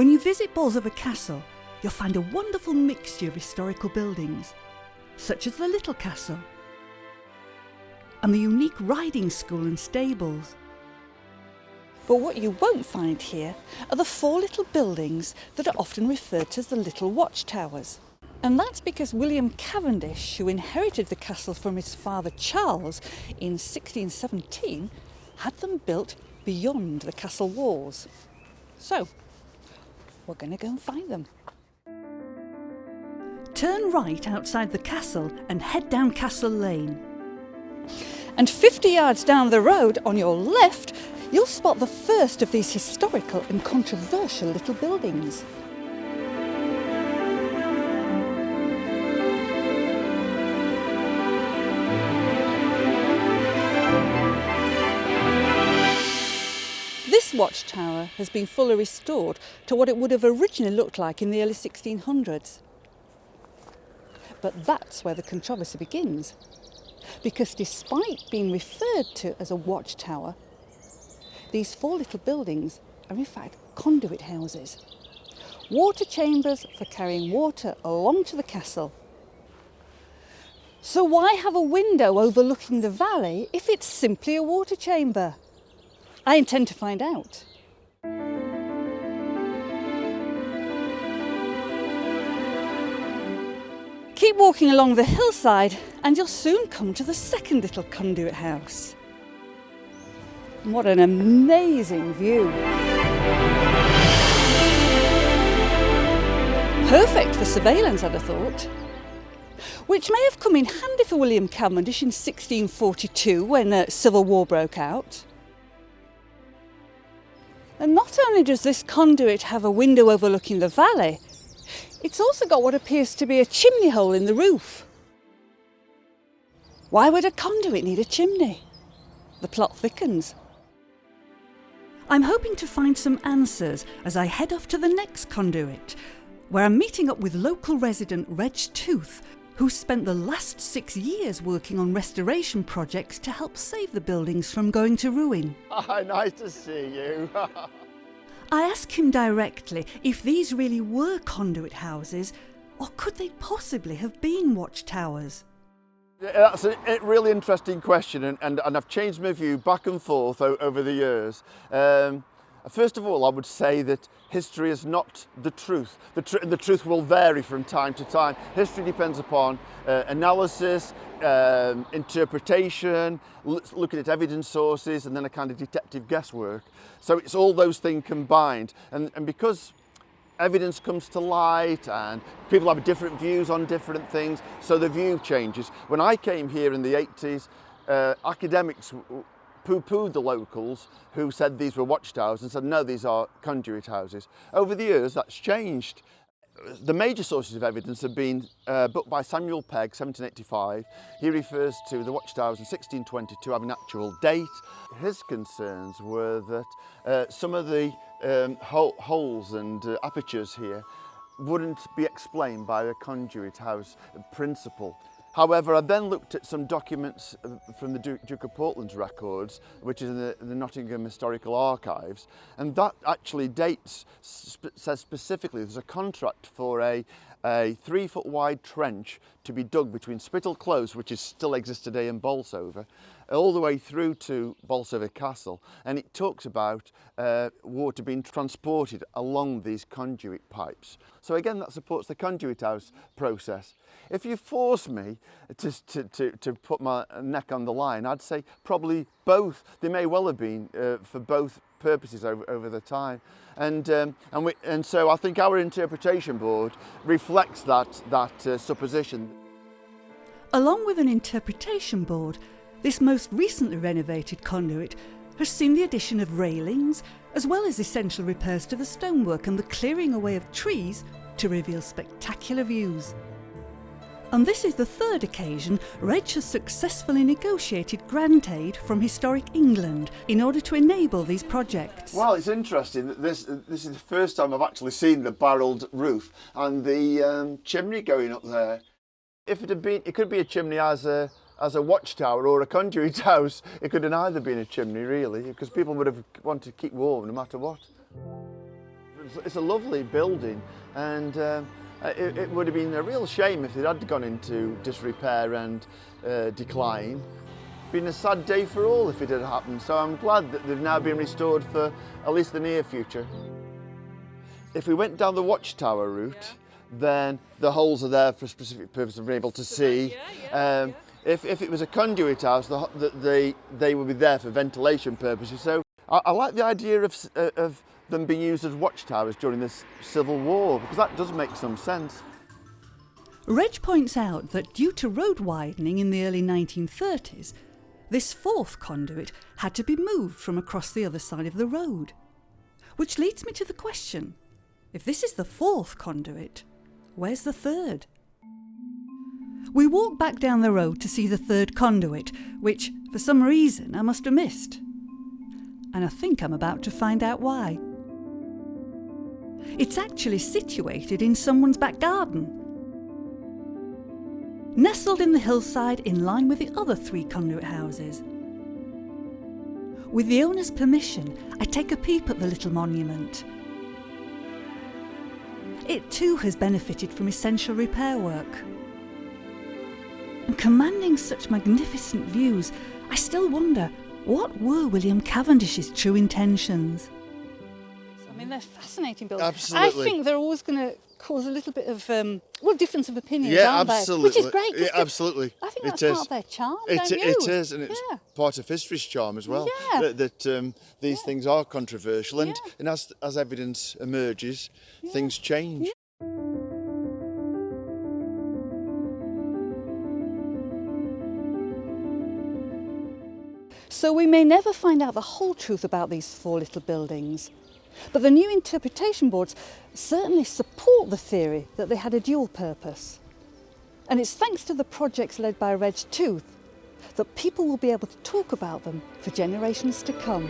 When you visit Bolsover Castle, you'll find a wonderful mixture of historical buildings, such as the Little Castle and the unique riding school and stables. But what you won't find here are the 4 little buildings that are often referred to as the Little Watchtowers. And that's because William Cavendish, who inherited the castle from his father Charles in 1617, had them built beyond the castle walls. So, we're going to go and find them. Turn right outside the castle and head down Castle Lane. And 50 yards down the road on your left, you'll spot the first of these historical and controversial little buildings. This watchtower has been fully restored to what it would have originally looked like in the early 1600s. But that's where the controversy begins, because despite being referred to as a watchtower, these 4 little buildings are in fact conduit houses, water chambers for carrying water along to the castle. So why have a window overlooking the valley if it's simply a water chamber? I intend to find out. Keep walking along the hillside and you'll soon come to the second little conduit house. What an amazing view! Perfect for surveillance, I'd have thought. Which may have come in handy for William Cavendish in 1642 when the Civil War broke out. And not only does this conduit have a window overlooking the valley, it's also got what appears to be a chimney hole in the roof. Why would a conduit need a chimney? The plot thickens. I'm hoping to find some answers as I head off to the next conduit, where I'm meeting up with local resident Reg Tooth, who spent the last 6 years working on restoration projects to help save the buildings from going to ruin. Hi, nice to see you. I asked him directly if these really were conduit houses, or could they possibly have been watchtowers? Yeah, that's a really interesting question, and I've changed my view back and forth over the years. First of all, I would say that history is not the truth. The truth will vary from time to time. History depends upon analysis, interpretation, looking at evidence sources, and then a kind of detective guesswork. So it's all those things combined. And because evidence comes to light and people have different views on different things, so the view changes. When I came here in the 80s, academics poo-pooed the locals who said these were watchtowers and said, no, these are conduit houses. Over the years, that's changed. The major sources of evidence have been a book by Samuel Pegg, 1785. He refers to the watchtowers in 1622 having an actual date. His concerns were that some of the holes and apertures here wouldn't be explained by the conduit house principle. However, I then looked at some documents from the Duke of Portland's records, which is in the Nottingham Historical Archives, and that actually dates, says specifically there's a contract for a 3-foot wide trench to be dug between Spittal Close, which still exists today in Bolsover, all the way through to Bolsover Castle, and it talks about water being transported along these conduit pipes. So again, that supports the conduit house process. If you force me to put my neck on the line, I'd say probably both. They may well have been for both purposes over the time, and so I think our interpretation board reflects that supposition. Along with an interpretation board, this most recently renovated conduit has seen the addition of railings, as well as essential repairs to the stonework and the clearing away of trees to reveal spectacular views. And this is the third occasion Reg has successfully negotiated grant aid from Historic England in order to enable these projects. Well, it's interesting that this is the first time I've actually seen the barrelled roof and the chimney going up there. If it had been, it could be a chimney as a watchtower or a conduit house. It could have either been a chimney, really, because people would have wanted to keep warm no matter what. It's a lovely building, and it would have been a real shame if it had gone into disrepair and decline. Been a sad day for all if it had happened, so I'm glad that they've now been restored for at least the near future. If we went down the watchtower route, then the holes are there for a specific purpose of being able to see. If it was a conduit house, they would be there for ventilation purposes. So I like the idea of them being used as watchtowers during this Civil War, because that does make some sense. Reg points out that due to road widening in the early 1930s, this fourth conduit had to be moved from across the other side of the road. Which leads me to the question, if this is the fourth conduit, where's the third? We walk back down the road to see the third conduit, which, for some reason, I must have missed. And I think I'm about to find out why. It's actually situated in someone's back garden. Nestled in the hillside in line with the other 3 conduit houses. With the owner's permission, I take a peep at the little monument. It too has benefited from essential repair work. And commanding such magnificent views, I still wonder, what were William Cavendish's true intentions? I mean, they're fascinating buildings. Absolutely. I think they're always going to cause a little bit of, difference of opinion, aren't absolutely. they? Which is great. Yeah, absolutely. I think that's part of their charm, don't you? It is, and it's part of history's charm as well. Yeah. That these things are controversial, and as evidence emerges, things change. Yeah. So we may never find out the whole truth about these 4 little buildings, but the new interpretation boards certainly support the theory that they had a dual purpose. And it's thanks to the projects led by Reg Tooth that people will be able to talk about them for generations to come.